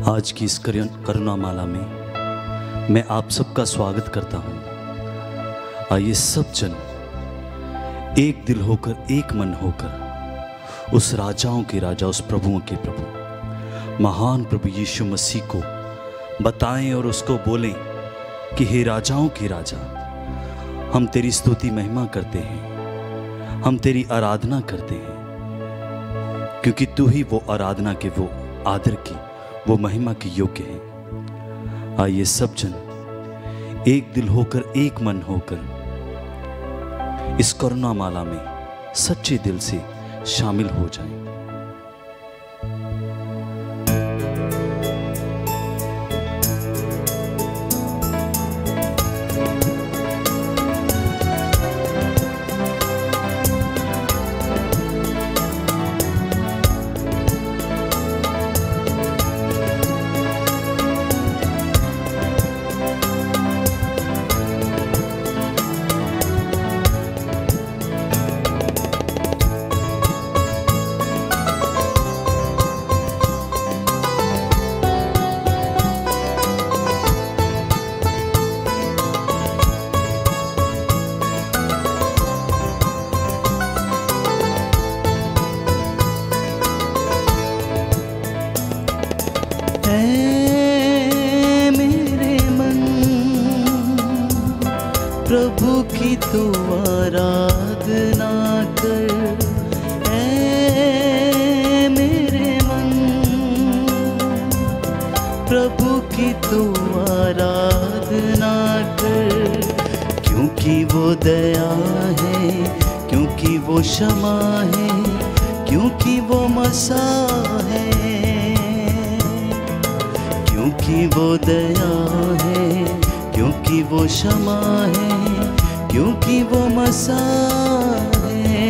आज की इस करुणा माला में मैं आप सबका स्वागत करता हूँ। आइए सब जन एक दिल होकर, एक मन होकर उस राजाओं के राजा, उस प्रभुओं के प्रभु, महान प्रभु यीशु मसीह को बताएं और उसको बोलें कि हे राजाओं के राजा, हम तेरी स्तुति महिमा करते हैं, हम तेरी आराधना करते हैं, क्योंकि तू ही वो आराधना के, वो आदर की, वो महिमा की योग्य है। आइए सब जन एक दिल होकर, एक मन होकर इस करुणा माला में सच्चे दिल से शामिल हो जाएं। प्रभु की तू आराधना कर, ऐ मेरे मन। प्रभु की तू आराधना कर, क्योंकि वो दया है, क्योंकि वो क्षमा है, क्योंकि वो मसीह है, क्योंकि वो दया है, क्योंकि वो क्षमा है, क्योंकि वो मसीह है।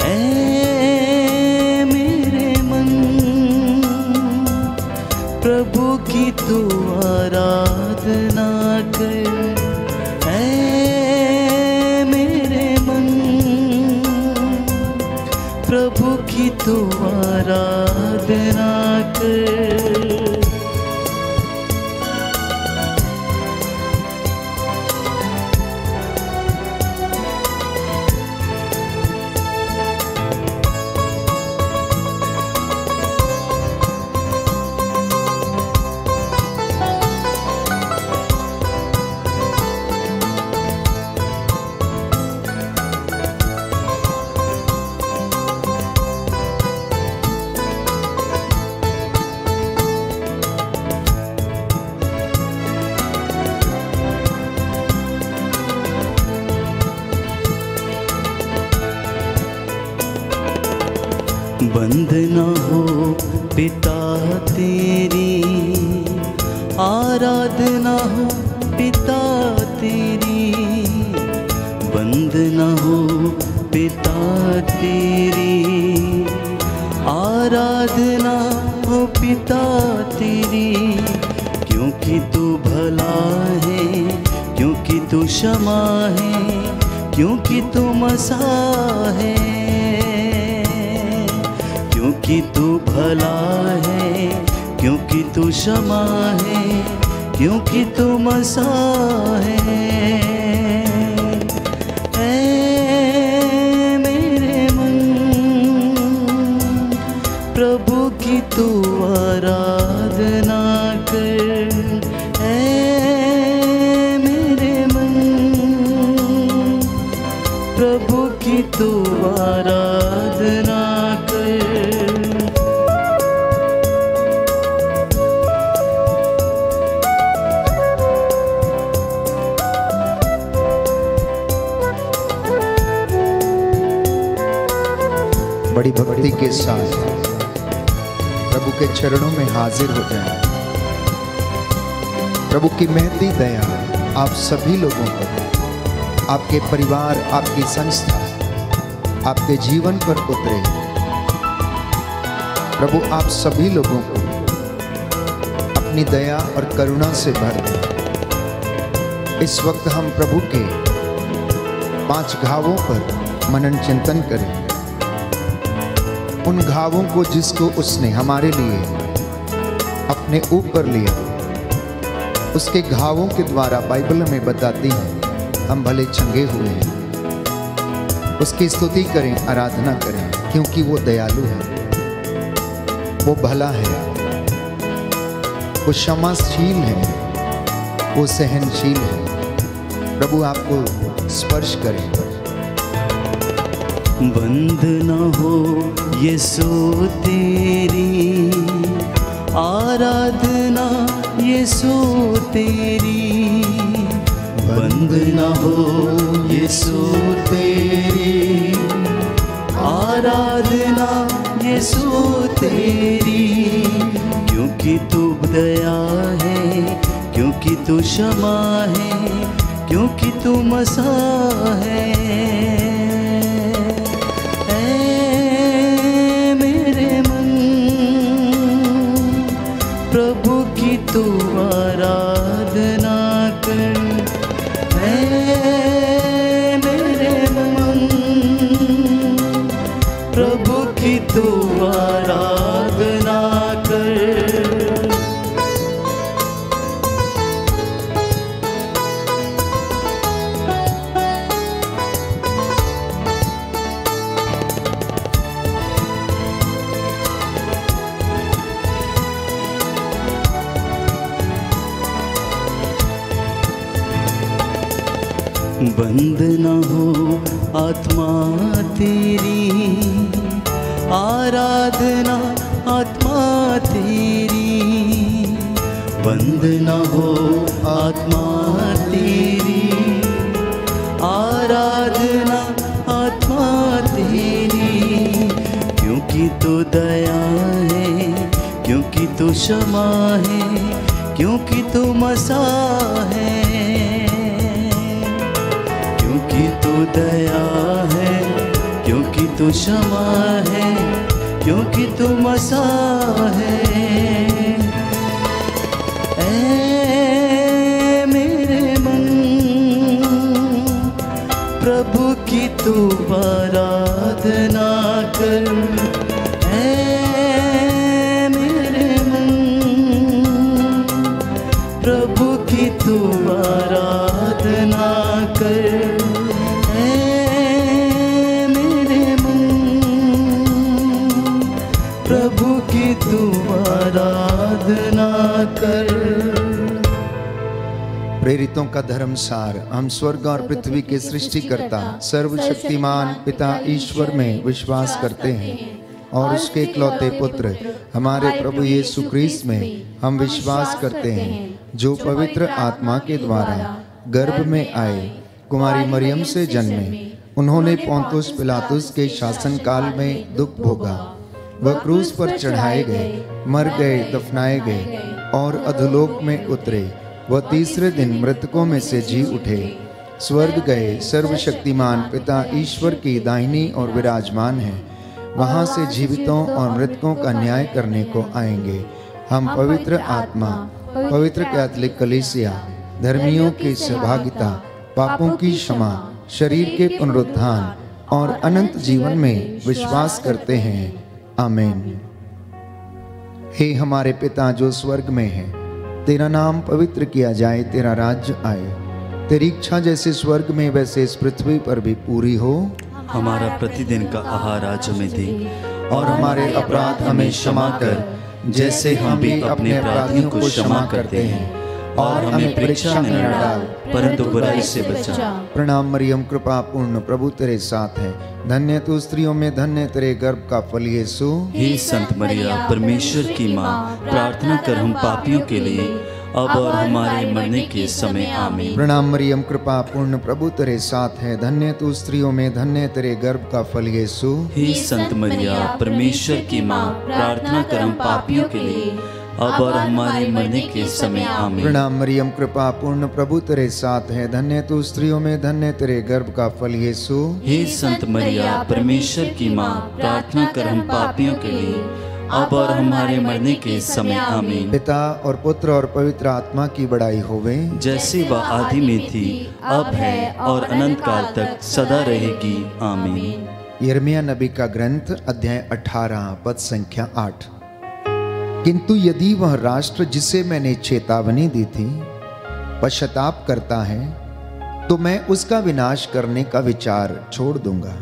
ऐ मेरे मन, प्रभु की तू आराधना कर, ऐ मेरे मन। प्रभु की तू आराधना कर। वंदना हो पिता तेरी, आराधना हो पिता तेरी, वंदना हो पिता तेरी, आराधना हो पिता तेरी। क्योंकि तू भला है, क्योंकि तू क्षमा है, क्योंकि तू मसीह है, क्योंकि तू भला है, क्योंकि तू क्षमा है, क्योंकि तू मसीह है। ऐ मेरे मन, प्रभु की तू आराधना कर, ऐ मेरे मन। प्रभु की तू आराधना कर। बड़ी भक्ति के साथ प्रभु के चरणों में हाजिर हो जाएं। प्रभु की महती दया आप सभी लोगों पर, आपके परिवार, आपकी संस्था, आपके जीवन पर उतरे। प्रभु आप सभी लोगों को अपनी दया और करुणा से भर दे। इस वक्त हम प्रभु के 5 घावों पर मनन चिंतन करें। उन घावों को जिसको उसने हमारे लिए अपने ऊपर लिया, उसके घावों के द्वारा बाइबल में बताती है हम भले चंगे हुए हैं। उसकी स्तुति करें, आराधना करें, क्योंकि वो दयालु है, वो भला है, वो क्षमाशील है, वो सहनशील है। प्रभु आपको स्पर्श करें। बंद न हो यीशु तेरी आराधना, यीशु तेरी बंद न हो यीशु तेरी आराधना, यीशु तेरी, क्योंकि तू दया है, क्योंकि तू क्षमा है, क्योंकि तू मसीहा है। प्रभु की तू आराधना कर, मेरे मन प्रभु की तू आराधना कर। बंद न हो आत्मा तेरी आराधना, आत्मा तेरी बंद न हो आत्मा तेरी आराधना, आत्मा तेरी, क्योंकि तू दया है, क्योंकि तू क्षमा है, क्योंकि तू मसीहा है, क्योंकि तू दया है, क्योंकि तू क्षमा है, क्योंकि तू मसीहा है। ऐ मेरे मन प्रभु की तू आराधना कर, ऐ मेरे मन प्रभु की तू आराधना कर, प्रभु की तू आराधना कर। प्रेरितों का धर्मसार। हम स्वर्ग और पृथ्वी के सृष्टिकर्ता सर्वशक्तिमान पिता ईश्वर में विश्वास करते हैं और उसके इकलौते पुत्र हमारे प्रभु यीशु क्रिस्त में हम विश्वास करते हैं, जो पवित्र आत्मा के द्वारा गर्भ में आए, कुमारी मरियम से जन्मे, उन्होंने पोंतुस पिलातुस के शासन काल में दुख भोगा, वह क्रूस पर चढ़ाए गए, मर गए, दफनाए गए और अधोलोक में उतरे, वह तीसरे दिन मृतकों में से जी उठे, स्वर्ग गए, सर्वशक्तिमान पिता ईश्वर की दाहिनी ओर विराजमान है, वहाँ से जीवितों और मृतकों का न्याय करने को आएंगे। हम पवित्र आत्मा, पवित्र कैथोलिक कलीसिया, धर्मियों की सहभागिता, पापों की क्षमा, शरीर के पुनरुत्थान और अनंत जीवन में विश्वास करते हैं। आमीन। हे हमारे पिता जो स्वर्ग में है, तेरा नाम पवित्र किया जाए, तेरा राज्य आए, तेरी इच्छा जैसे स्वर्ग में वैसे इस पृथ्वी पर भी पूरी हो। हमारा प्रतिदिन का आहार आज हमें दे, और हमारे अपराध हमें क्षमा कर, जैसे हम भी अपने अपराधियों को क्षमा करते हैं, और हमें परीक्षा में न डाल, परंतु बुराई से बचा। प्रणाम मरियम, कृपा पूर्ण, प्रभु तेरे साथ है, धन्य तू स्त्रियों में, धन्य तेरे गर्भ का फल यीशु। हे संत मरिया, परमेश्वर की माँ, प्रार्थना कर हम पापियों के लिए, अब और हमारे मरने के समय। आमीन। प्रणाम मरियम, कृपा पूर्ण, प्रभु तेरे साथ है, धन्य तू स्त्रियों में, धन्य तेरे गर्भ का फल यीशु। हे संत मरिया, परमेश्वर की माँ, प्रार्थना कर हम पापियों के लिए, अब और हमारे मरने के समय। आमीन। प्रणाम मरियम, कृपा पूर्ण, प्रभु तेरे साथ है, धन्य तू स्त्रियों में, धन्य तेरे गर्भ का फल यीशु। हे संत मरिया, परमेश्वर की माँ, प्रार्थना कर हम पापियों के लिए, अब और हमारे मरने के समय। आमीन। पिता और पुत्र और पवित्र आत्मा की बड़ाई होवे, जैसे वह आदि में थी, अब है और अनंत काल तक सदा रहेगी। आमीन। यिर्मयाह नबी का ग्रंथ, अध्याय 18, पद संख्या 8। किंतु यदि वह राष्ट्र जिसे मैंने चेतावनी दी थी पश्चाताप करता है तो मैं उसका विनाश करने का विचार छोड़ दूंगा।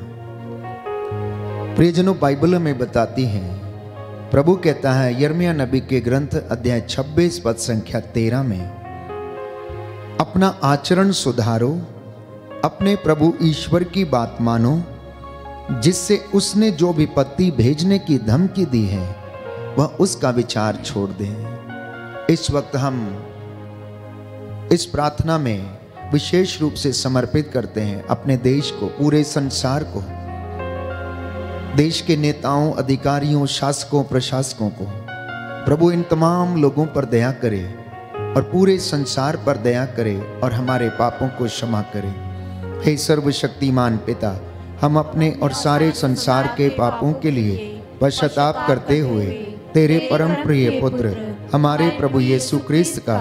प्रियजनों, बाइबल में बताती है, प्रभु कहता है यिर्मयाह नबी के ग्रंथ अध्याय 26 पद संख्या 13 में, अपना आचरण सुधारो, अपने प्रभु ईश्वर की बात मानो, जिससे उसने जो विपत्ति भेजने की धमकी दी है वह उसका विचार छोड़ दे। इस वक्त हम इस प्रार्थना में विशेष रूप से समर्पित करते हैं अपने देश को, पूरे संसार को, देश के नेताओं, अधिकारियों, शासकों, प्रशासकों को। प्रभु इन तमाम लोगों पर दया करे और पूरे संसार पर दया करे और हमारे पापों को क्षमा करे। हे सर्वशक्तिमान पिता, हम अपने और सारे संसार के पापों के लिए पश्चाताप करते हुए तेरे परम प्रिय पुत्र हमारे प्रभु यीशु क्रिस्त का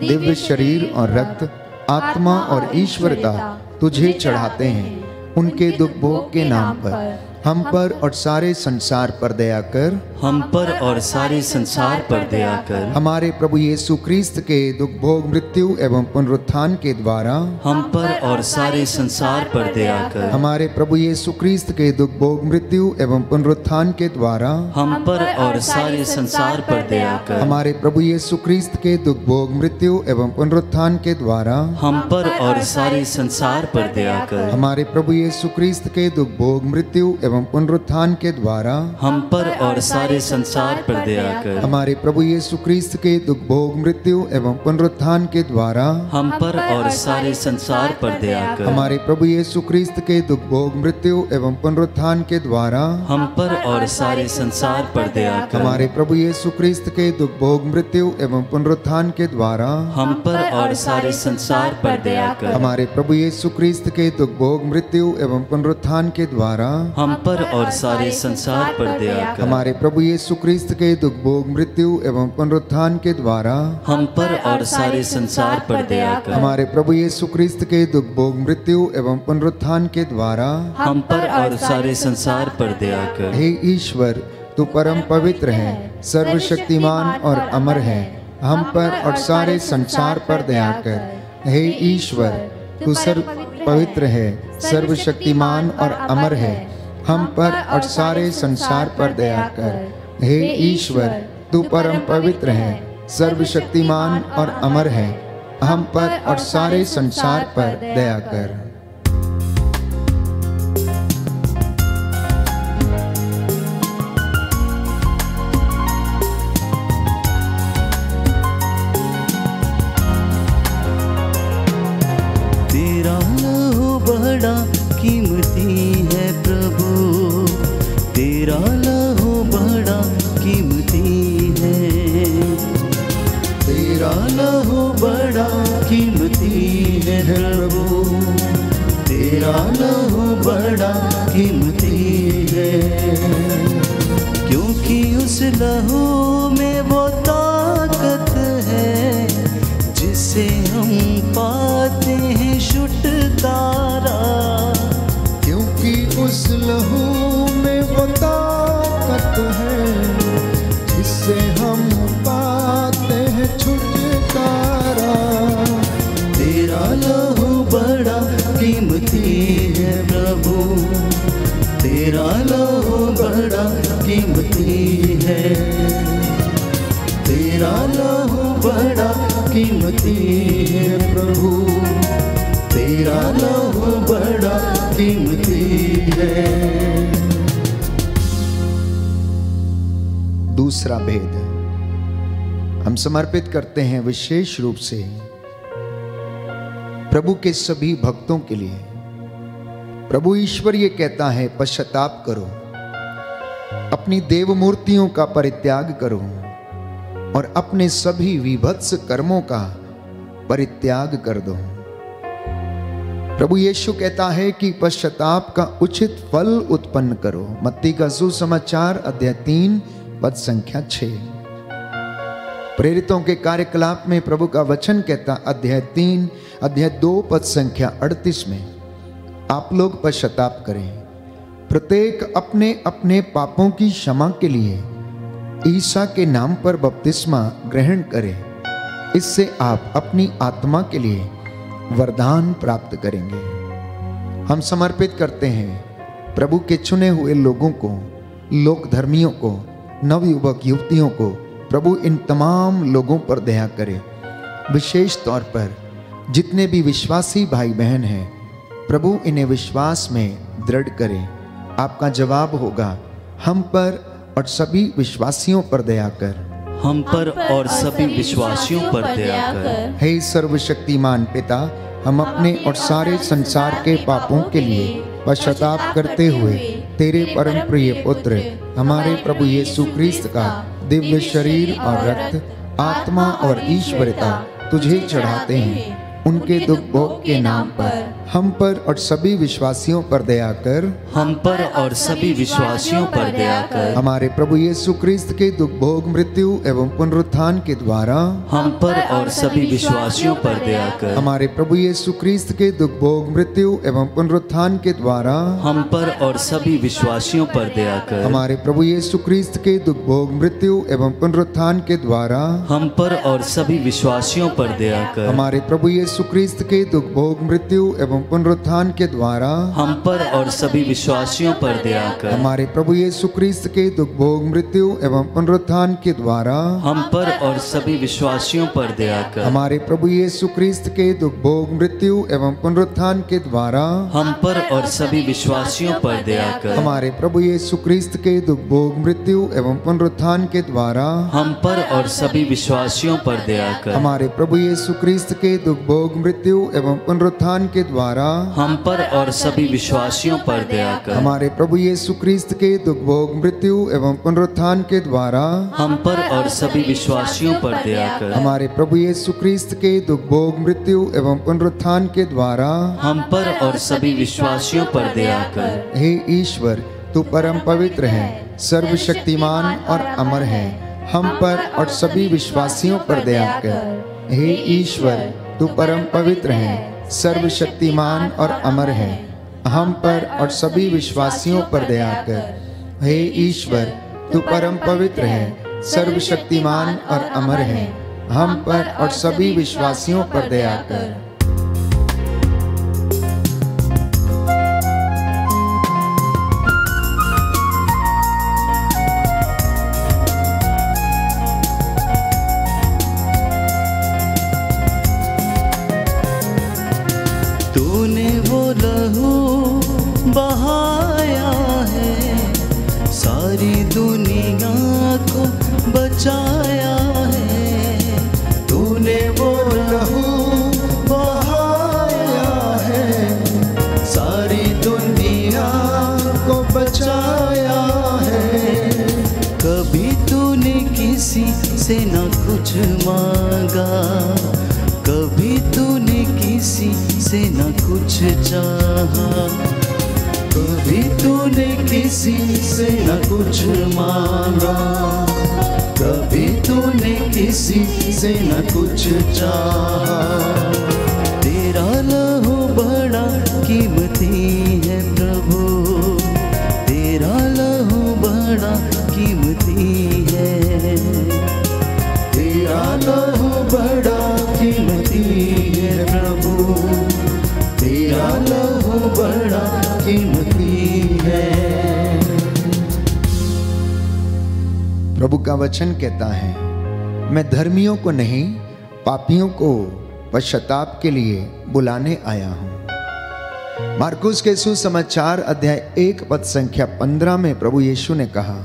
दिव्य शरीर और रक्त, आत्मा और ईश्वरता तुझे चढ़ाते हैं। उनके दुख भोग के नाम पर हम पर और सारे संसार पर दया कर। हम पर और सारे संसार पर दया कर। हमारे प्रभु यीशु क्रिस्त के दुख भोग, मृत्यु एवं पुनरुत्थान के द्वारा हम पर और सारे संसार पर दया कर। हमारे प्रभु यीशु क्रिस्त के दुख भोग, मृत्यु एवं पुनरुत्थान के द्वारा हम पर और सारे संसार पर दया कर। हमारे प्रभु यीशु क्रिस्त के दुख भोग, मृत्यु एवं पुनरुत्थान के द्वारा हम पर और सारे संसार पर दया कर। हमारे प्रभु यीशु क्रिस्त के दुख भोग, मृत्यु एवं पुनरुत्थान के द्वारा हम पर और सारे संसार पर दया कर। हमारे प्रभु यीशु क्रिस्त के दुख भोग, मृत्यु एवं पुनरुत्थान के द्वारा हम पर और सारे संसार पर दया कर। हमारे प्रभु यीशु क्रिस्त के दुख भोग, मृत्यु एवं पुनरुत्थान के द्वारा हम पर और सारे संसार पर दया कर। हमारे प्रभु यीशु क्रिस्त के दुख भोग, मृत्यु एवं पुनरुत्थान के द्वारा हम पर और सारे संसार पर दया कर। हमारे प्रभु यीशु क्रिस्त के दुख भोग, मृत्यु एवं पुनरुत्थान के द्वारा हम पर और सारे संसार पर दया कर। हमारे प्रभु यीशु क्रिस्त के दुख भोग, मृत्यु एवं पुनरुत्थान के द्वारा हम पर और सारे संसार पर दया कर। हमारे प्रभु यीशु क्रिस्त के दुख भोग, मृत्यु एवं पुनरुत्थान के द्वारा हम पर और सारे संसार पर दया कर। हे ईश्वर, तू परम पवित्र है, सर्वशक्तिमान और अमर है, हम पर और सारे संसार पर दया कर। हे ईश्वर, तू सर्व पवित्र है, सर्वशक्तिमान और अमर है, हम पर और सारे संसार पर दया कर। हे ईश्वर, तू परम पवित्र है, सर्वशक्तिमान और अमर है, हम पर और सारे संसार पर दया कर। तेरा लहू बड़ा कीमती है प्रभु, तेरा लहू बड़ा कीमती है, तेरा लहू बड़ा कीमती है प्रभु, तेरा लहू बड़ा कीमती है। क्योंकि उस लहू में वो ताकत है जिससे हम पाते हैं छुटकारा। क्योंकि उस लहू में वो ताकत है जिससे हम पाते हैं छुटकारा। तेरा लहू बड़ा कीमती है प्रभु, तेरा लहू बड़ा कीमती है, तेरा लहू बड़ा कीमती है प्रभु, तेरा लहू बड़ा कीमती है। दूसरा भेद हम समर्पित करते हैं विशेष रूप से प्रभु के सभी भक्तों के लिए। प्रभु ईश्वर ये कहता है, पश्चाताप करो, अपनी देव मूर्तियों का परित्याग करो और अपने सभी विभत्स कर्मों का परित्याग कर दो। प्रभु यीशु कहता है कि पश्चाताप का उचित फल उत्पन्न करो। मत्ती का सुसमाचार अध्याय 3 पद संख्या 6। प्रेरितों के कार्यकलाप में प्रभु का वचन कहता अध्याय 3 अध्याय 2 पद संख्या 38 में, आप लोग पश्चाताप करें, प्रत्येक अपने अपने पापों की क्षमा के लिए ईसा के नाम पर बपतिस्मा ग्रहण करें। इससे आप अपनी आत्मा के लिए वरदान प्राप्त करेंगे। हम समर्पित करते हैं प्रभु के चुने हुए लोगों को, लोक धर्मियों को, नवयुवक युवतियों को। प्रभु इन तमाम लोगों पर दया करे। विशेष तौर पर जितने भी विश्वासी भाई बहन हैं, प्रभु इन्हें विश्वास में दृढ़ करे। आपका जवाब होगा, हम पर और सभी विश्वासियों पर दया कर। हम पर और सभी विश्वासियों पर दया कर। हे सर्वशक्तिमान पिता, हम अपने और सारे संसार के पापों के लिए पश्चाताप करते हुए तेरे परम प्रिय पुत्र हमारे प्रभु यीशु क्रिस्त का दिव्य शरीर और रक्त, आत्मा और ईश्वरता तुझे चढ़ाते हैं। उनके दुख भोग के नाम पर हम पर और सभी विश्वासियों पर दया कर। हम पर और सभी विश्वासियों पर दया कर। हमारे प्रभु यीशु क्रिस्त के दुख भोग, मृत्यु एवं पुनरुत्थान के द्वारा हम पर और सभी विश्वासियों पर दया कर। हमारे प्रभु यीशु क्रिस्त के दुख भोग, मृत्यु एवं पुनरुत्थान के द्वारा हम पर और सभी विश्वासियों पर दया कर। हमारे प्रभु यीशु क्रिस्त के दुख भोग, मृत्यु एवं पुनरुत्थान के द्वारा हम पर और सभी विश्वासियों पर दया कर। हमारे प्रभु यीशु क्रिस्त के दुख भोग, मृत्यु एवं पुनरुत्थान के द्वारा हम पर और सभी विश्वासियों पर दया कर। हमारे प्रभु यीशु क्रिस्त के दुख भोग, मृत्यु एवं पुनरुत्थान के द्वारा हम पर और सभी विश्वासियों पर दया कर। हमारे प्रभु यीशु क्रिस्त के दुख भोग, मृत्यु एवं पुनरुत्थान के द्वारा हम पर और सभी विश्वासियों पर दया कर। हमारे प्रभु यीशु क्रिस्त के दुख भोग, मृत्यु एवं पुनरुत्थान के द्वारा हम पर और सभी विश्वासियों पर दया कर। हमारे प्रभु यीशु क्रिस्त के दुख भोग, मृत्यु एवं पुनरुत्थान के द्वारा हम पर और सभी विश्वासियों पर दया कर। हमारे प्रभु यीशु क्रिस्त के दुख भोग, मृत्यु एवं पुनरुत्थान के द्वारा हम पर और सभी विश्वासियों पर दया कर। हमारे प्रभु यीशु क्रिस्त के दुख भोग, मृत्यु एवं पुनरुत्थान के द्वारा हम पर और सभी विश्वासियों पर दया कर। हे ईश्वर, तू परम पवित्र है, सर्वशक्तिमान और अमर है। हम पर और सभी विश्वासियों पर दया कर। हे ईश्वर, तू परम पवित्र है, सर्वशक्तिमान और अमर है। हम पर और सभी विश्वासियों पर दया कर। हे ईश्वर, तू परम पवित्र है, सर्वशक्तिमान और अमर है। हम पर और सभी विश्वासियों पर दया कर। तूने वो लहू बहाया है, सारी दुनिया को बचाया है। तूने वो लहू बहाया है, सारी दुनिया को बचाया है। कभी तूने किसी से न कुछ मांगा, कभी तूने किसी से न कुछ चाहा। कभी तूने किसी से न कुछ मांगा, कभी तूने किसी से न कुछ चाहा। तेरा लहू बड़ा कीमती है प्रभु, तेरा लहू बड़ा कीमती है। तेरा लहू बड़ा कीमती है प्रभु, तेरा लहू बड़ा कीमती है। प्रभु का वचन कहता है, मैं धर्मियों को नहीं पापियों को पश्चाताप के लिए बुलाने आया हूं। मार्कुस के सुसमाचार अध्याय 1 पद संख्या 15 में प्रभु यीशु ने कहा,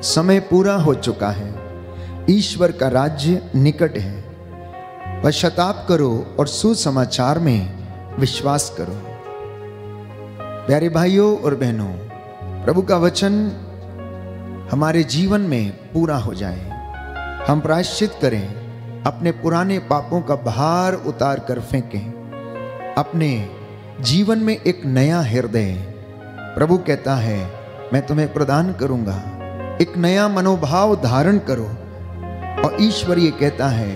समय पूरा हो चुका है, ईश्वर का राज्य निकट है। पश्चाताप करो और सुसमाचार में विश्वास करो। प्यारे भाइयों और बहनों, प्रभु का वचन हमारे जीवन में पूरा हो जाए। हम प्रायश्चित करें, अपने पुराने पापों का भार उतार कर फेंकें। अपने जीवन में एक नया हृदय प्रभु कहता है मैं तुम्हें प्रदान करूंगा। एक नया मनोभाव धारण करो। और ईश्वर ये कहता है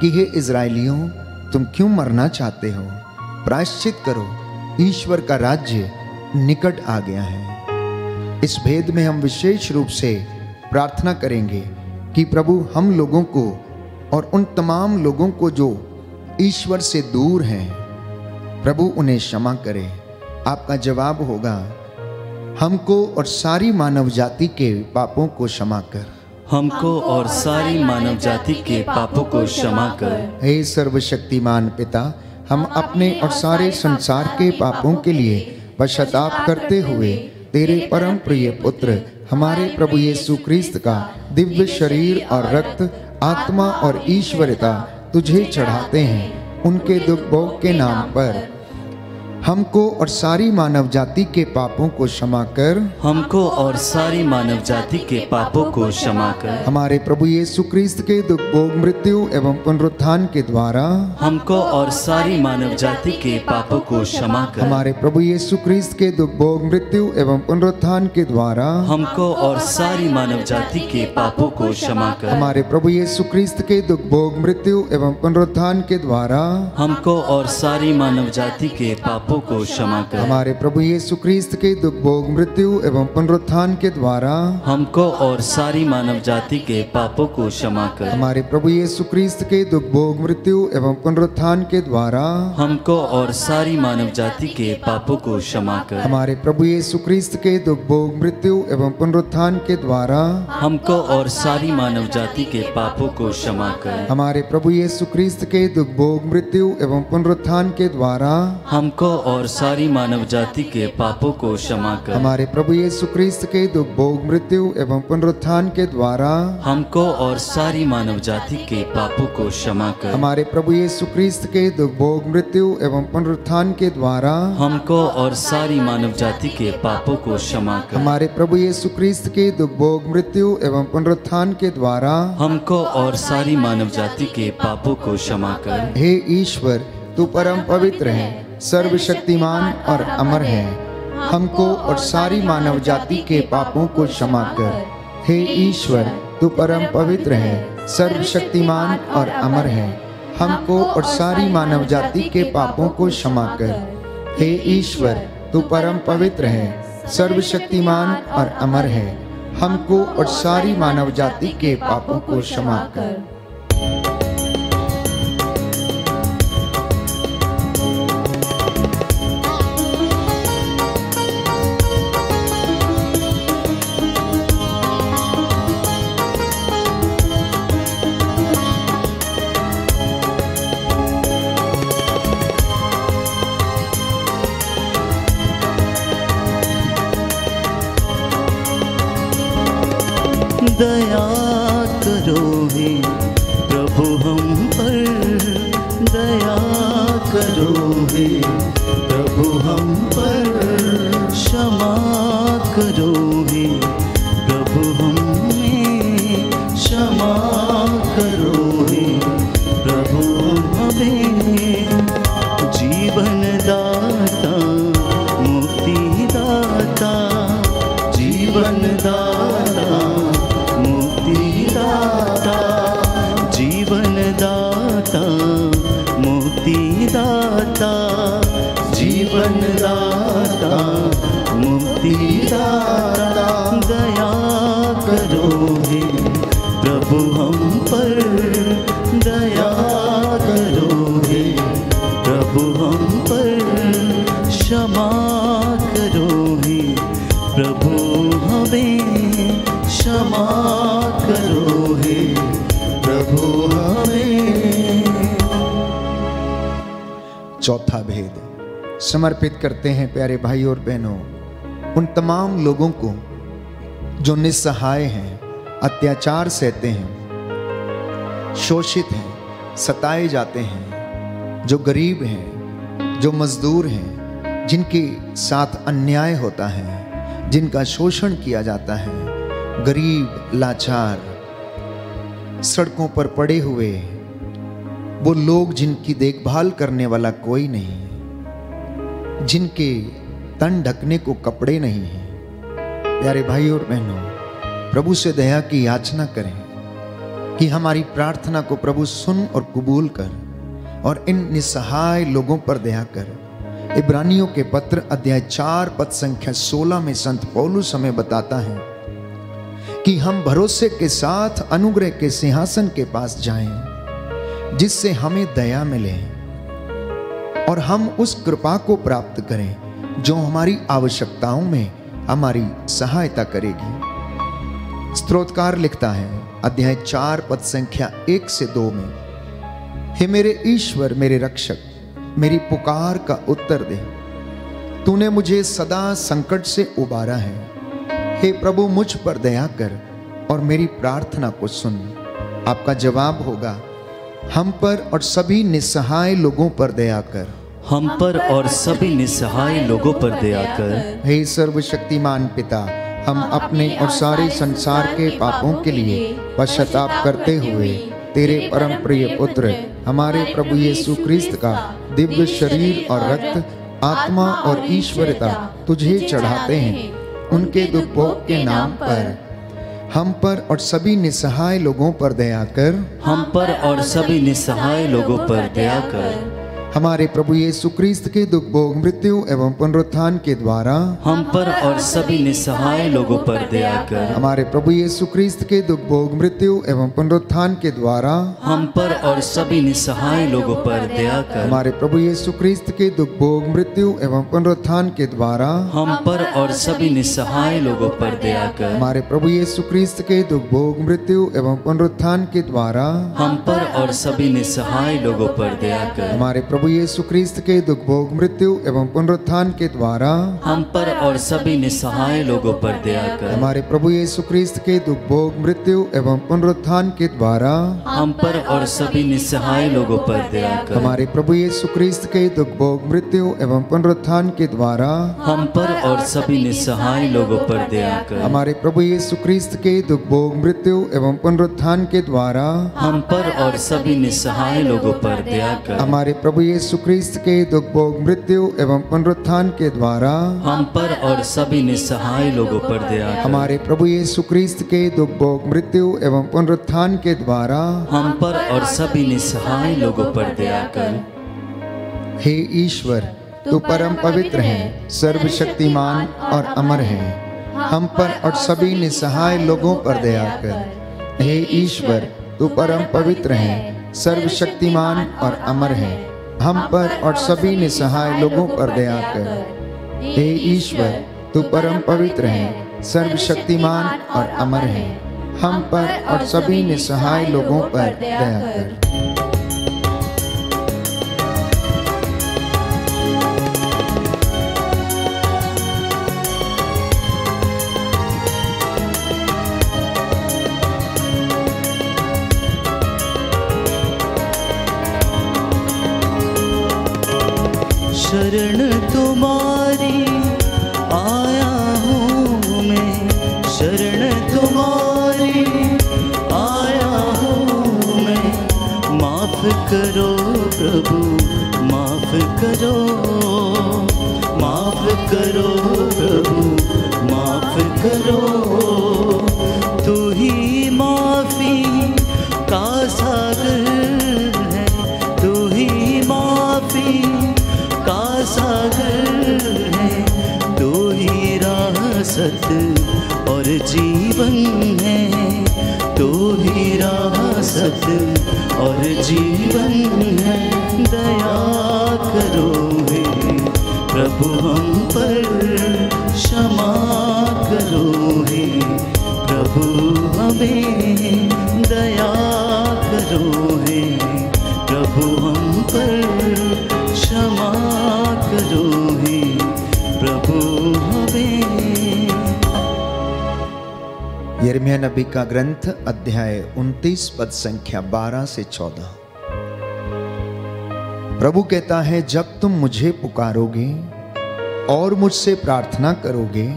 कि हे इज़राइलियों, तुम क्यों मरना चाहते हो? प्रायश्चित करो, ईश्वर का राज्य निकट आ गया है। इस भेद में हम विशेष रूप से प्रार्थना करेंगे कि प्रभु हम लोगों को और उन तमाम लोगों को जो ईश्वर से दूर हैं, प्रभु उन्हें क्षमा करे। आपका जवाब होगा, हमको और सारी मानव जाति के पापों को क्षमा कर। हमको और सारी मानव जाति के पापों को क्षमा कर। हे सर्वशक्तिमान पिता, हम अपने और सारे संसार के पापों के लिए पश्चाताप करते हुए तेरे परम प्रिय पुत्र हमारे प्रभु यीशु क्रिस्त का दिव्य शरीर और रक्त, आत्मा और ईश्वरता तुझे चढ़ाते हैं। उनके दुख भोग के नाम पर हमको और सारी मानव जाति के पापों को क्षमा कर। हमको और सारी मानव जाति के पापों को क्षमा कर। हमारे प्रभु यीशु क्रिस्त के दुख भोग, मृत्यु एवं पुनरुत्थान के द्वारा हमको और सारी मानव जाति के पापों को क्षमा कर। हमारे प्रभु यीशु क्रिस्त के दुख भोग, मृत्यु एवं पुनरुत्थान के द्वारा हमको और सारी मानव जाति के पापों को क्षमा कर। हमारे प्रभु यीशु क्रिस्त के दुख भोग, मृत्यु एवं पुनरुत्थान के द्वारा हमको और सारी मानव जाति के पापों को क्षमा कर। हमारे प्रभु यीशु क्रिस्त के दुख भोग, मृत्यु एवं पुनरुत्थान के द्वारा हमको और सारी मानव जाति के पापों को क्षमा कर। हमारे प्रभु यीशु क्रिस्त के दुख भोग, मृत्यु एवं पुनरुत्थान के द्वारा हमको और सारी मानव जाति के पापों को क्षमा कर। हमारे प्रभु यीशु क्रिस्त के दुख भोग, मृत्यु एवं पुनरुत्थान के द्वारा हमको और सारी मानव जाति के पापों को क्षमा कर। हमारे प्रभु यीशु क्रिस्त के दुख भोग, मृत्यु एवं पुनरुत्थान के द्वारा हमको और सारी मानव जाति के पापों को क्षमा कर। हमारे प्रभु यीशु क्रिस्त के दुख भोग, मृत्यु एवं पुनरुत्थान के द्वारा हमको और सारी मानव जाति के पापों को क्षमा कर। हमारे प्रभु यीशु क्रिस्त के दुख भोग, मृत्यु एवं पुनरुत्थान के द्वारा हमको और सारी मानव जाति के पापों को क्षमा कर। हमारे प्रभु यीशु क्रिस्त के दुख भोग, मृत्यु एवं पुनरुत्थान के द्वारा हमको और सारी मानव जाति के पापों को क्षमा कर। हे ईश्वर, तू परम पवित्र है, सर्वशक्तिमान और अमर है। हमको और सारी मानव जाति के पापों को क्षमा कर। हे ईश्वर, तू परम पवित्र है, सर्वशक्तिमान और अमर है। हमको और सारी मानव जाति के पापों को क्षमा कर। हे ईश्वर, तू परम पवित्र है, सर्वशक्तिमान और अमर है। हमको और सारी मानव जाति के पापों को क्षमा कर। दया करो हे प्रभु हम पर, दया करो हे प्रभु हम पर, क्षमा करो हे प्रभु हमें, क्षमा करो हे प्रभु हमें। जीवन दाता, मुक्ति दाता, जीवन दाता, जीवन दाता, मुक्ति दाता, जीवन दाता, मुक्ति दाता। दया करो हे प्रभु हम पर, दया करो हे प्रभु हम पर, क्षमा करो हे प्रभु हमें, क्षमा करो हे प्रभु हमें। चौथा भेद समर्पित करते हैं प्यारे भाई और बहनों उन तमाम लोगों को जो निस्सहाय हैं, अत्याचार सहते हैं, शोषित हैं, सताए जाते हैं, जो गरीब हैं, जो मजदूर हैं, जिनके साथ अन्याय होता है, जिनका शोषण किया जाता है, गरीब, लाचार, सड़कों पर पड़े हुए वो लोग जिनकी देखभाल करने वाला कोई नहीं, जिनके तन ढकने को कपड़े नहीं हैं। प्यारे भाई और बहनों, प्रभु से दया की याचना करें कि हमारी प्रार्थना को प्रभु सुन और कबूल कर और इन निस्सहाय लोगों पर दया कर। इब्रानियों के पत्र अध्याय 4 पद संख्या 16 में संत पौलुस हमें बताता है कि हम भरोसे के साथ अनुग्रह के सिंहासन के पास जाएं, जिससे हमें दया मिले और हम उस कृपा को प्राप्त करें जो हमारी आवश्यकताओं में हमारी सहायता करेगी। स्तोत्रकार लिखता है अध्याय 4 पद संख्या 1 से 2 में, हे मेरे ईश्वर मेरे रक्षक, मेरी पुकार का उत्तर दे। तूने मुझे सदा संकट से उबारा है। हे प्रभु मुझ पर दया कर और मेरी प्रार्थना को सुन। आपका जवाब होगा, हम पर और सभी निस्सहाय लोगों पर दया कर। हम पर और सभी निस्सहाय लोगों पर दया कर। हे सर्वशक्तिमान पिता, हम अपने और सारे संसार के पापों के लिए पश्चाताप करते हुए तेरे परम प्रिय पुत्र हमारे प्रभु यीशु क्रिस्त का दिव्य शरीर और रक्त, आत्मा और ईश्वरता तुझे चढ़ाते हैं। उनके दुख भोग के नाम पर हम पर और सभी निस्सहाय लोगों पर दया कर। हम पर और सभी निस्सहाय लोगों पर दया कर। हमारे प्रभु यीशु क्रिस्त के दुख भोग मृत्यु एवं पुनरुत्थान के द्वारा हम पर और सभी निस्सहाय लोगों पर दया कर। हमारे प्रभु यीशु क्रिस्त के दुख भोग मृत्यु एवं पुनरुत्थान के द्वारा हम पर और सभी निस्सहाय लोगों पर दया कर। हमारे प्रभु यीशु क्रिस्त के दुख भोग मृत्यु एवं पुनरुत्थान के द्वारा हम पर और सभी निस्सहाय लोगों पर दया कर। हमारे प्रभु यीशु क्रिस्त के दुख भोग मृत्यु एवं पुनरुत्थान के द्वारा हम पर और सभी निस्सहाय लोगों पर दया कर। हमारे प्रभु यीशु क्रिस्त के दुख भोग मृत्यु एवं पुनरुत्थान के द्वारा हम पर और सभी निस्सहाय लोगों पर दया कर। हमारे प्रभु यीशु क्रिस्त के दुख भोग मृत्यु एवं पुनरुत्थान के द्वारा हम पर और सभी निस्सहाय लोगों पर दया कर। हमारे प्रभु यीशु क्रिस्त के दुख भोग मृत्यु एवं पुनरुत्थान के द्वारा हम पर और सभी निस्सहाय लोगों पर दया कर। हमारे प्रभु यीशु क्रिस्त के दुख भोग मृत्यु एवं पुनरुत्थान के द्वारा हम पर और सभी निस्सहाय लोगों पर दया कर। हमारे प्रभु यीशु क्रिस्त के दुख भोग मृत्यु एवं पुनरुत्थान के द्वारा हम पर और सभी निस्सहाय लोगों पर दया कर। हमारे प्रभु यीशु क्रिस्त के दुख भोग मृत्यु एवं पुनरुत्थान के द्वारा हम पर और सभी निस्सहाय लोगों पर दया कर। हे ईश्वर, तू परम पवित्र है, सर्वशक्तिमान और अमर है। हम पर और सभी निस्सहाय लोगों पर दया कर। हे ईश्वर, तू परम पवित्र है, सर्वशक्तिमान और अमर है। हम पर और सभी निस्सहाय लोगों पर दया कर। हे ईश्वर, तू परम पवित्र है, सर्वशक्तिमान और अमर है। हम पर और सभी निस्सहाय लोगों पर दया कर। शरण तुम्हारी आया हूँ मैं, शरण तुम्हारी आया हूँ मैं। माफ करो प्रभु, माफ करो, माफ करो प्रभु, माफ करो। तू ही माफी का सागर है, तू ही माफी का सागर है। तू ही राह सत्य और जीवन है, तू ही राह सत्य और जीवन है। दया करो हे प्रभु हम पर, क्षमा करो हे प्रभु हमें। दया करो हे प्रभु हम पर, क्षमा करो हे प्रभु हमें। यिर्मयाह नबी का ग्रंथ अध्याय 29 पद संख्या 12 से 14। प्रभु कहता है, जब तुम मुझे पुकारोगे और मुझसे प्रार्थना करोगे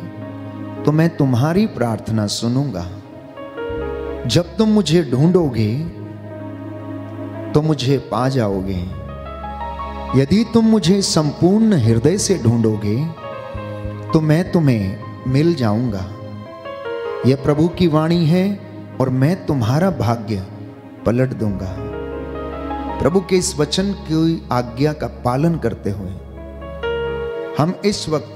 तो मैं तुम्हारी प्रार्थना सुनूंगा। जब तुम मुझे ढूंढोगे तो मुझे पा जाओगे। यदि तुम मुझे संपूर्ण हृदय से ढूंढोगे तो मैं तुम्हें मिल जाऊंगा। यह प्रभु की वाणी है और मैं तुम्हारा भाग्य पलट दूंगा। प्रभु के इस वचन की आज्ञा का पालन करते हुए हम इस वक्त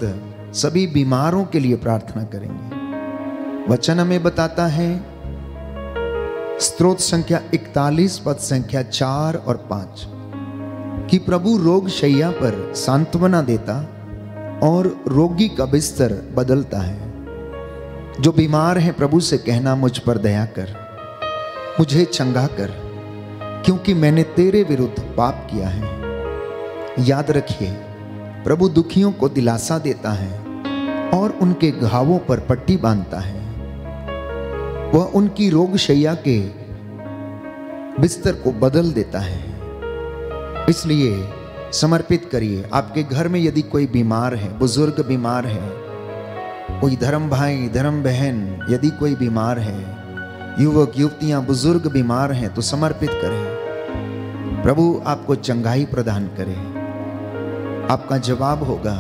सभी बीमारों के लिए प्रार्थना करेंगे। वचन हमें बताता है, स्तोत्र संख्या 41 पद संख्या 4 और 5, कि प्रभु रोग शैया पर सांत्वना देता और रोगी का बिस्तर बदलता है। जो बीमार है प्रभु से कहना, मुझ पर दया कर, मुझे चंगा कर, क्योंकि मैंने तेरे विरुद्ध पाप किया है। याद रखिए, प्रभु दुखियों को दिलासा देता है और उनके घावों पर पट्टी बांधता है। वह उनकी रोग शैया के बिस्तर को बदल देता है। इसलिए समर्पित करिए। आपके घर में यदि कोई बीमार है, बुजुर्ग बीमार है, कोई धर्म भाई धर्म बहन यदि कोई बीमार है, युवक युवतियां बुजुर्ग बीमार हैं, तो समर्पित करें। प्रभु आपको चंगाई प्रदान करे। आपका जवाब होगा,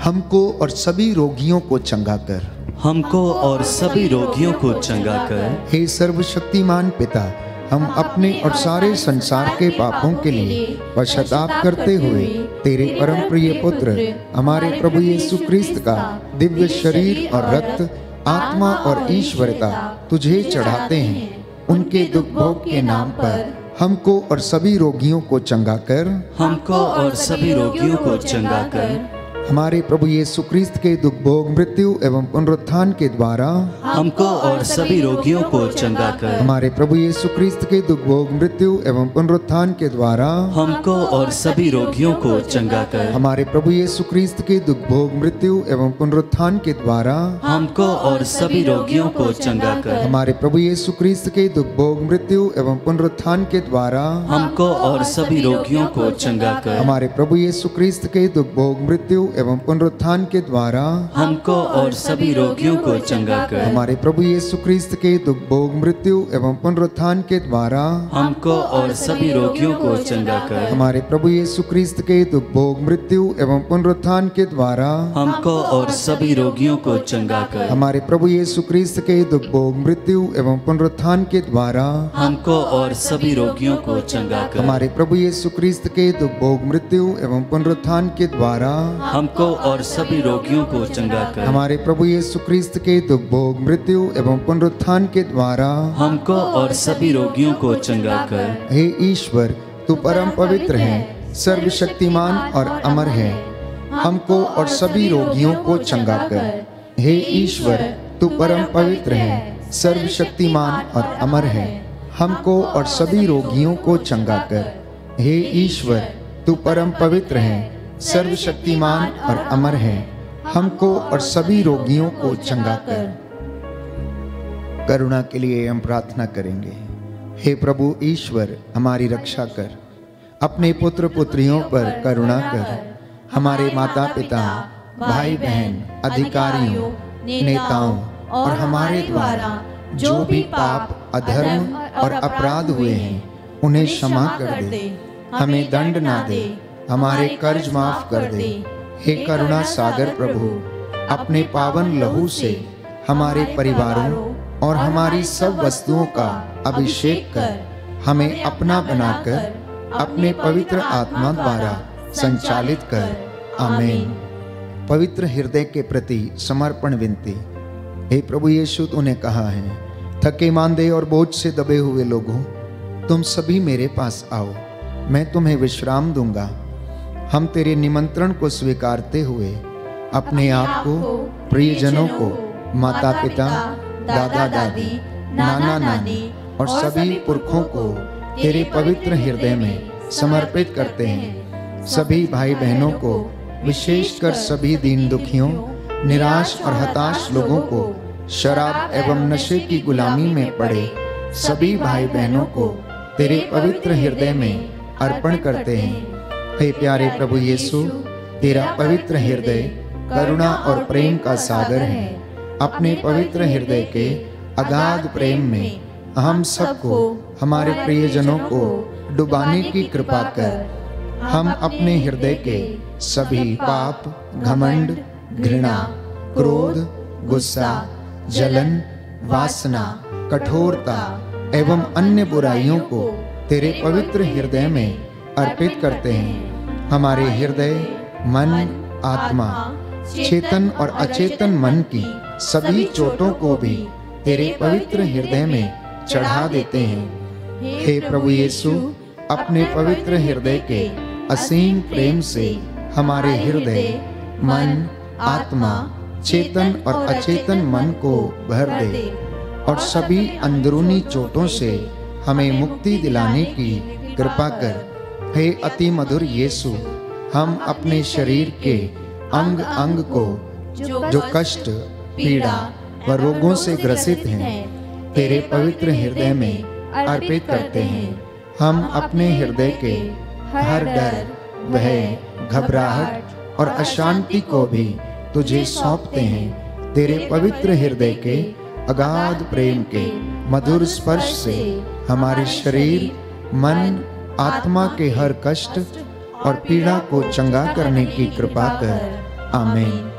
हमको और सभी रोगियों को चंगा कर, हमको और सभी रोगियों को चंगा कर। हे सर्वशक्तिमान पिता, हम अपने और सारे संसार के पापों के लिए पश्चाताप करते हुए तेरे परम प्रिय पुत्र हमारे प्रभु यीशु क्रिस्त का दिव्य शरीर और रक्त, आत्मा और ईश्वरता तुझे चढ़ाते हैं। उनके दुख भोग के नाम पर हमको और सभी रोगियों को चंगा कर, हमको और सभी रोगियों को चंगा कर। हमारे प्रभु यीशु क्रिस्त के दुख भोग, मृत्यु एवं पुनरुत्थान के द्वारा हमको और सभी रोगियों को चंगा कर। हमारे प्रभु यीशु क्रिस्त के दुख भोग, मृत्यु एवं पुनरुत्थान के द्वारा हमको और सभी रोगियों को चंगा कर। हमारे प्रभु यीशु क्रिस्त के दुख भोग, मृत्यु एवं पुनरुत्थान के द्वारा हमको और सभी रोगियों को चंगा कर। हमारे प्रभु यीशु क्रिस्त के दुख भोग, मृत्यु एवं पुनरुत्थान के द्वारा हमको और सभी रोगियों को चंगा कर। हमारे प्रभु यीशु क्रिस्त के दुख भोग, मृत्यु एवं पुनरुत्थान के द्वारा हमको और सभी रोगियों को चंगा कर। हमारे प्रभु यीशु क्रिस्त के दुख भोग, मृत्यु एवं पुनरुत्थान के द्वारा हमको और सभी रोगियों को चंगा कर। हमारे प्रभु यीशु क्रिस्त के दुख भोग, मृत्यु एवं पुनरुत्थान के द्वारा हमको और सभी रोगियों को चंगा कर। हमारे प्रभु यीशु क्रिस्त के दुख भोग, मृत्यु एवं पुनरुत्थान के द्वारा हमको और सभी रोगियों को चंगा कर। हमारे प्रभु यीशु क्रिस्त के दुख भोग, मृत्यु एवं पुनरुत्थान के द्वारा हमको और सभी रोगियों को चंगा कर। हमारे प्रभु यीशु क्रिस्त के दुख भोग, मृत्यु एवं पुनरुत्थान के द्वारा हमको और सभी रोगियों को चंगा कर। हे ईश्वर, तू परम पवित्र है, सर्वशक्तिमान और अमर है, हमको और सभी रोगियों को चंगा कर। हे ईश्वर, तू परम पवित्र है, सर्वशक्तिमान और अमर है, हमको और सभी रोगियों को चंगा कर। हे ईश्वर, तू परम पवित्र है, सर्वशक्तिमान और अमर है, हमको और सभी रोगियों को चंगा कर। करुणा के लिए हम प्रार्थना करेंगे। हे प्रभु ईश्वर, हमारी रक्षा कर, अपने पुत्र पुत्रियों पर करुणा कर। हमारे माता पिता, भाई बहन, अधिकारियों, नेताओं और हमारे द्वारा जो भी पाप, अधर्म और अपराध हुए हैं, उन्हें क्षमा कर दे, हमें दंड ना दे, हमारे कर्ज माफ कर दे। हे करुणा सागर प्रभु, अपने पावन लहू से हमारे परिवारों और हमारी सब वस्तुओं का अभिषेक कर, हमें अपना बनाकर अपने पवित्र आत्मा द्वारा संचालित कर। आमीन। पवित्र हृदय के प्रति समर्पण विनती। हे प्रभु यीशु, तूने कहा है, थके मांदे और बोझ से दबे हुए लोगों, तुम सभी मेरे पास आओ, मैं तुम्हें विश्राम दूंगा। हम तेरे निमंत्रण को स्वीकारते हुए अपने आप को, प्रियजनों को, माता पिता, दादा दादी, नाना नानी और सभी पुरखों को तेरे पवित्र हृदय में समर्पित करते हैं। सभी भाई बहनों को, विशेषकर सभी दीन दुखियों, निराश और हताश लोगों को, शराब एवं नशे की गुलामी में पड़े सभी भाई बहनों को तेरे पवित्र हृदय में अर्पण करते हैं। हे प्यारे प्रभु यीशु, तेरा पवित्र हृदय करुणा और प्रेम का सागर है। अपने पवित्र हृदय के अगाध प्रेम में हम सबको, हमारे प्रियजनों को डुबाने की कृपा कर। हम अपने हृदय के सभी पाप, घमंड, घृणा, क्रोध, गुस्सा, जलन, वासना, कठोरता एवं अन्य बुराइयों को तेरे पवित्र हृदय में अर्पित करते हैं। हमारे हृदय, मन, आत्मा, चेतन और अचेतन मन की सभी चोटों को भी तेरे पवित्र हृदय में चढ़ा देते हैं। हे प्रभु यीशु, अपने पवित्र हृदय के असीम प्रेम से हमारे हृदय, मन, आत्मा, चेतन और अचेतन मन को भर दे और सभी अंदरूनी चोटों से हमें मुक्ति दिलाने की कृपा कर। हे अति मधुर यीशु, हम अपने शरीर के अंग अंग को जो कष्ट, पीड़ा व रोगों से ग्रसित हैं, तेरे पवित्र हृदय में अर्पित करते हैं। हम अपने हृदय के हर डर, भय, घबराहट और अशांति को भी तुझे सौंपते हैं। तेरे पवित्र हृदय के अगाध प्रेम के मधुर स्पर्श से हमारे शरीर, मन, आत्मा के हर कष्ट और पीड़ा को चंगा करने की कृपा कर। आमीन।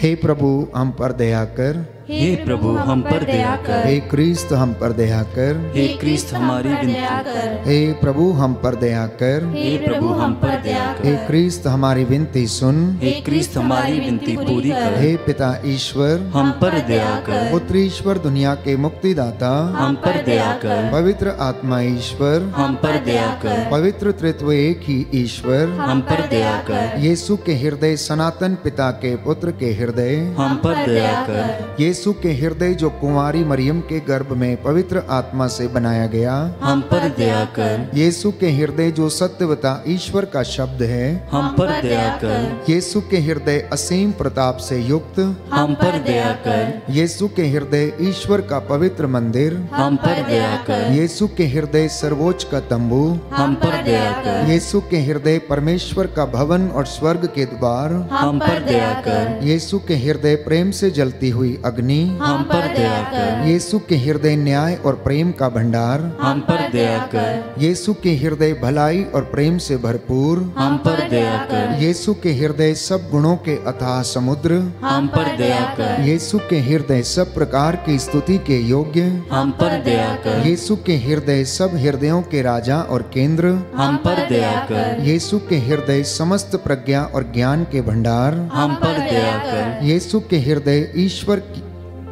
हे प्रभु हम पर दया कर। हे प्रभु हम पर दया कर। हे क्रिस्त हम पर दया कर। हे क्रिस्त हमारी विनती। हे प्रभु हम पर दया कर। हे प्रभु हम पर दया कर। हे क्रिस्त हमारी विनती सुन। हे क्रिस्त हमारी विनती पूरी कर। हे पिता ईश्वर हम पर दया कर। पुत्र ईश्वर दुनिया के मुक्तिदाता हम पर दया कर। पवित्र आत्मा ईश्वर हम पर दया कर। पवित्र त्रित्व एक ही ईश्वर हम पर दया कर। यीशु के हृदय सनातन पिता के पुत्र के हृदय हम पर दया कर। यीशु के हृदय जो कुंवारी मरियम के गर्भ में पवित्र आत्मा से बनाया गया हम पर दया कर। यीशु के हृदय जो सत्यवता ईश्वर का शब्द है हम पर दया कर। यीशु के हृदय असीम प्रताप से युक्त हम पर दया कर। यीशु के हृदय ईश्वर का पवित्र मंदिर हम पर दया कर। यीशु के हृदय सर्वोच्च का तंबू हम पर दया कर। यीशु के हृदय परमेश्वर का भवन और स्वर्ग के द्वार हम पर दया कर। यीशु के हृदय प्रेम से जलती हुई अग्नि हम पर दया कर। यीशु के हृदय न्याय और प्रेम का भंडार हम पर दया कर। यीशु के हृदय भलाई और प्रेम से भरपूर हम पर दया कर। यीशु के हृदय सब गुणों के अथाह समुद्र हम पर दया कर। यीशु के हृदय सब प्रकार की स्तुति के योग्य हम पर दया कर। यीशु के हृदय सब हृदयों के राजा और केंद्र हम पर दया कर। यीशु के हृदय समस्त प्रज्ञा और ज्ञान के भंडार हम पर दया कर। यीशु के हृदय ईश्वर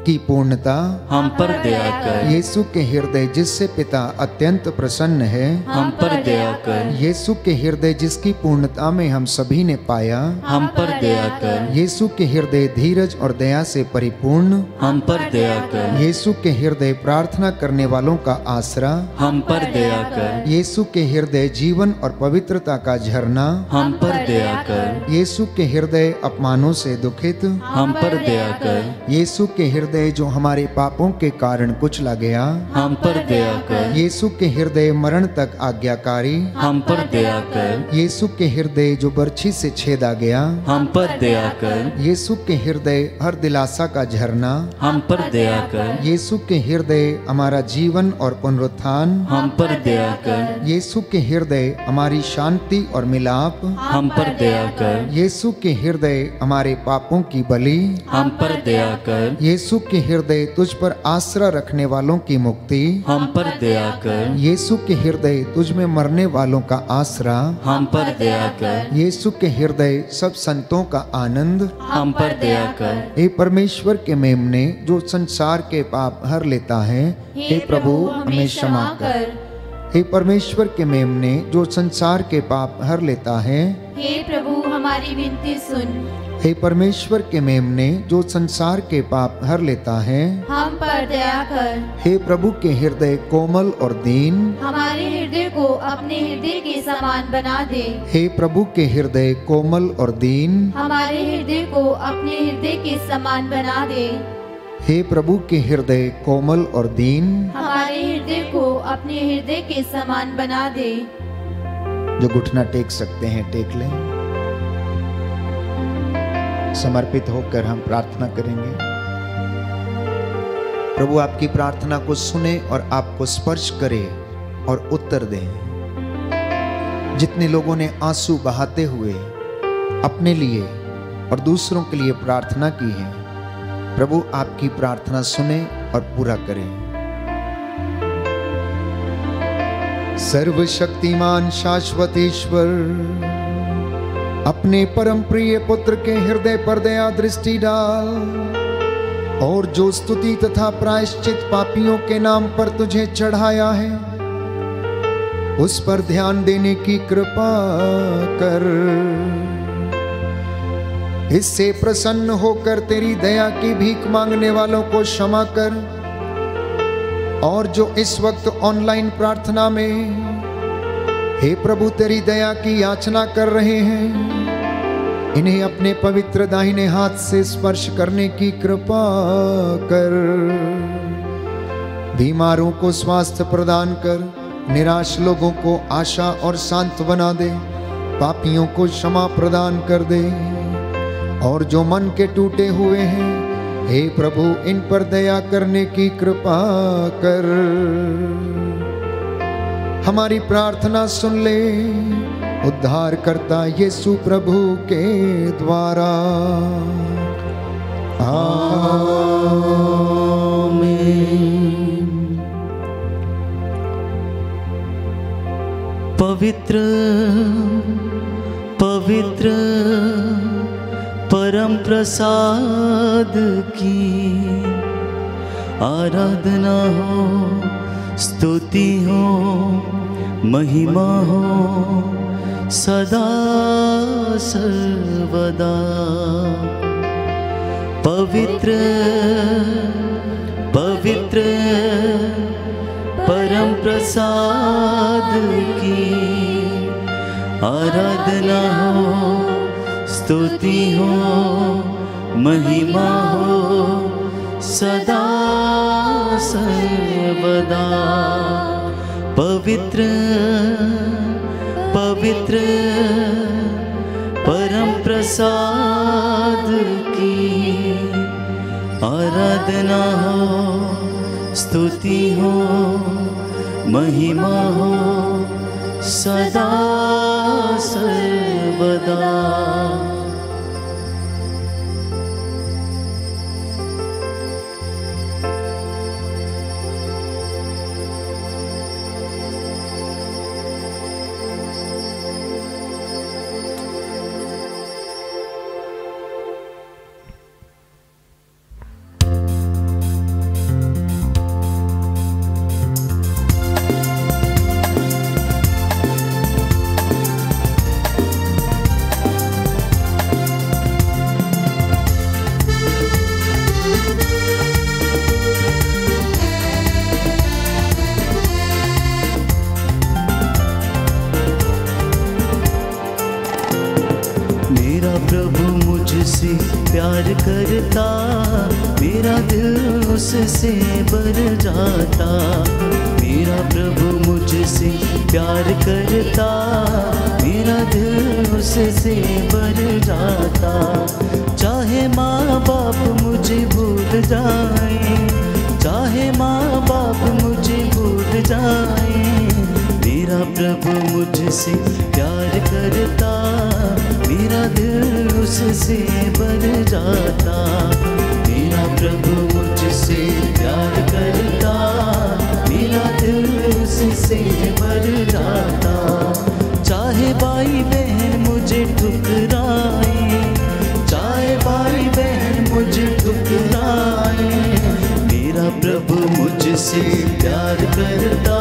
की पूर्णता हम पर दया कर। यीशु के हृदय जिससे पिता अत्यंत प्रसन्न है हम पर दया कर। यीशु के हृदय जिसकी पूर्णता में हम सभी ने पाया हम पर दया कर। यीशु के हृदय धीरज और दया से परिपूर्ण हम पर दया कर। यीशु के हृदय प्रार्थना करने वालों का आसरा हम पर दया कर। यीशु के हृदय जीवन और पवित्रता का झरना हम पर दया कर। यीशु के हृदय अपमानों से दुखित हम पर दया कर। यीशु के हृदय जो हमारे पापों के कारण कुचला गया हम पर दया कर। यीशु के हृदय मरण तक आज्ञाकारी हम पर दया कर। यीशु के हृदय जो बर्छी से छेदा गया हम पर दया कर। यीशु के हृदय हर दिलासा का झरना हम पर दया कर। यीशु के हृदय हमारा जीवन और पुनरुत्थान हम पर दया कर। यीशु के हृदय हमारी शांति और मिलाप हम पर दया कर। यीशु के हृदय हमारे पापों की बलि हम पर दया कर। यीशु के हृदय तुझ पर आसरा रखने वालों की मुक्ति हम पर दया कर। यीशु के हृदय तुझ में मरने वालों का आसरा हम पर दया कर। यीशु के हृदय सब संतों का आनंद हम पर दया कर। हे परमेश्वर के मेमने जो संसार के पाप हर लेता है, हे प्रभु हमें क्षमा कर। हे परमेश्वर के मेमने जो संसार के पाप हर लेता है, हे प्रभु हमारी विनती सुन। हे परमेश्वर के मेमने जो संसार के पाप हर लेता है, हम पर दया कर। हे प्रभु के हृदय कोमल और दीन, हमारे हृदय को अपने हृदय के समान बना दे। हे प्रभु के हृदय कोमल और दीन, हमारे हृदय को अपने हृदय के समान बना दे। हे प्रभु के हृदय कोमल और दीन, हमारे हृदय को अपने हृदय के समान बना दे। जो घुटना टेक सकते हैं टेक लें। समर्पित होकर हम प्रार्थना करेंगे। प्रभु आपकी प्रार्थना को सुने और आपको स्पर्श करे और उत्तर दे। जितने लोगों ने आंसू बहाते हुए अपने लिए और दूसरों के लिए प्रार्थना की है, प्रभु आपकी प्रार्थना सुने और पूरा करें। सर्वशक्तिमान शाश्वत ईश्वर, अपने परम प्रिय पुत्र के हृदय पर दया दृष्टि डाल और जो स्तुति तथा प्रायश्चित पापियों के नाम पर तुझे चढ़ाया है, उस पर ध्यान देने की कृपा कर। इससे प्रसन्न होकर तेरी दया की भीख मांगने वालों को क्षमा कर, और जो इस वक्त ऑनलाइन प्रार्थना में हे प्रभु तेरी दया की याचना कर रहे हैं, इन्हें अपने पवित्र दाहिने हाथ से स्पर्श करने की कृपा कर। बीमारों को स्वास्थ्य प्रदान कर, निराश लोगों को आशा और सांत्वना दे, पापियों को क्षमा प्रदान कर दे, और जो मन के टूटे हुए हैं हे प्रभु इन पर दया करने की कृपा कर। हमारी प्रार्थना सुन ले उद्धारकर्ता यीशु प्रभु के द्वारा। आमीन। पवित्र पवित्र परम प्रसाद की आराधना हो, स्तुति हो, महिमा हो सदा सर्वदा। पवित्र पवित्र परम प्रसाद की आराधना हो, स्तुति हो, महिमा हो सदा सर्वदा। पवित्र पवित्र परम प्रसाद की आराधना हो, स्तुति हो, महिमा हो सदा सर्वदा। प्यार करता, मेरा दिल उससे भर जाता। मेरा प्रभु मुझसे प्यार करता, मेरा दिल उससे भर जाता। चाहे माँ बाप मुझे भूल जाए, चाहे माँ बाप मुझे भूल जाए, मेरा प्रभु मुझसे प्यार करता, मेरा दिल उससे भर जाता। मेरा प्रभु मुझसे प्यार करता, मेरा दिल उससे भर जाता। चाहे भाई बहन मुझे ठुकराए, चाहे भाई बहन मुझे ठुकराए, मेरा प्रभु मुझसे प्यार करता,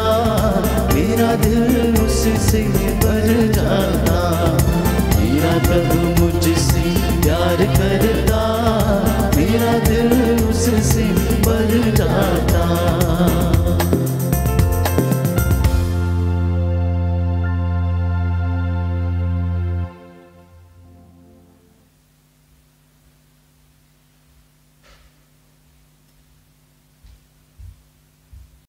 मेरा दिल उससे भर जाता। मेरा प्रभु